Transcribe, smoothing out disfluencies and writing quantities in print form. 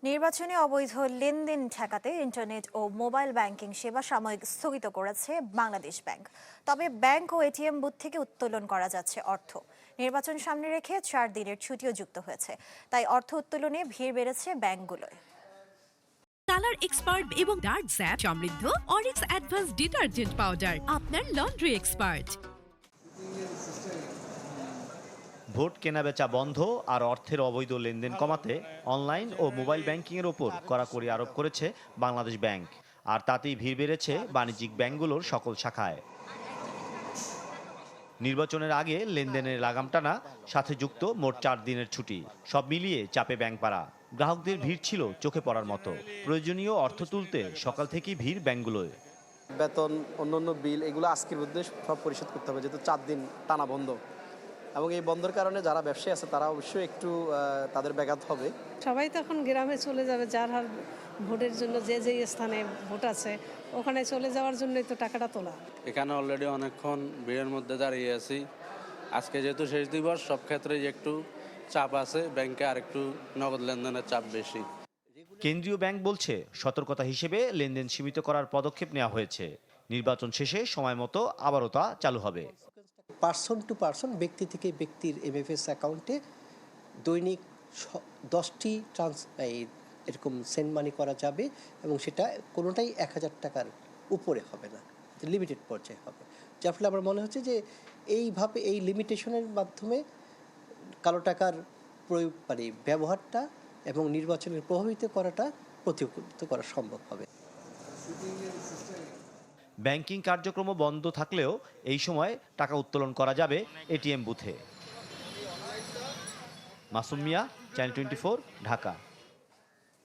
নির্বাচনে অবৈধ লেনদেন ঠেকাতে ইন্টারনেট ও মোবাইল ব্যাংকিং সেবা সাময়িক স্থগিত করেছে বাংলাদেশ ব্যাংক। তবে ব্যাংক ও এটিএম বুথ থেকে উত্তোলন করা যাচ্ছে অর্থ। নির্বাচন সামনে রেখে 4 দিনের ছুটিও যুক্ত হয়েছে, তাই অর্থ উত্তোলনে ভিড় বেড়েছে ব্যাংকগুলোয়। কালার এক্সপার্ট এবং ডার্ক স্যাপ সমৃদ্ধ অরিক্স অ্যাডভান্স ডিটারজেন্ট পাউডার আপনার লন্ড্রি এক্সপার্ট। ভোট কেনাবেচা বন্ধ আর অর্থের অবৈধ লেনদেন কমাতে অনলাইন ও মোবাইল ব্যাংকিংয়ের ওপর কড়াকড়ি আরোপ করেছে বাংলাদেশ ব্যাংক। আর তাতেই ভিড় বেড়েছে বাণিজ্যিক ব্যাংকগুলোর সকল শাখায়। নির্বাচনের আগে লেনদেনের লাগাম টানা, সাথে যুক্ত মোট 4 দিনের ছুটি, সব মিলিয়ে চাপে ব্যাংকপাড়া। গ্রাহকদের ভিড় ছিল চোখে পড়ার মতো। প্রয়োজনীয় অর্থ তুলতে সকাল থেকেই ভিড় ব্যাংকগুলোয়। বেতন, অন্যান্য বিল এগুলো আজকের মধ্যে সব পরিশোধ করতে হবে, যেহেতু 4 দিন টানা বন্ধ। এবং এই বন্ধের কারণে যারা ব্যবসায়ী আছে তারা অবশ্যই একটু তাদের ব্যাঘাত হবে। সবাই তো এখন গ্রামে চলে যাবে, যার হার ভোটের জন্য যে স্থানে ভোট আছে ওখানে চলে যাওয়ার জন্যই তো টাকাটা তোলা। এখানে অলরেডি অনেকক্ষণ ভিড়ের মধ্যে দাঁড়িয়ে আছি। আজকে যেহেতু শেষ দিবস, সব ক্ষেত্রেই একটু চাপ আছে, ব্যাংকে আরেকটু নগদ লেনদেনের চাপ বেশি। কেন্দ্রীয় ব্যাংক বলছে সতর্কতা হিসেবে লেনদেন সীমিত করার পদক্ষেপ নেওয়া হয়েছে। নির্বাচন শেষে সময় মতো আবারও তা চালু হবে। পার্সন টু পার্সন, ব্যক্তি থেকে ব্যক্তির এমএফএস অ্যাকাউন্টে দৈনিক 10টি এরকম সেন্ড মানি করা যাবে এবং সেটা কোনোটাই 1000 টাকার উপরে হবে না, লিমিটেড পর্যায়ে হবে। যার ফলে আমার মনে হচ্ছে যে এইভাবে এই লিমিটেশনের মাধ্যমে কালো টাকার প্রয়োগ ব্যবহারটা এবং নির্বাচনের প্রভাবিত করাটা প্রতিহত করা সম্ভব হবে। ব্যাংকিং কার্যক্রম বন্ধ থাকলেও এই সময় টাকা উত্তোলন করা যাবে এটিএম বুথে। মাসুম মিয়া, চ্যানেল 24, ঢাকা।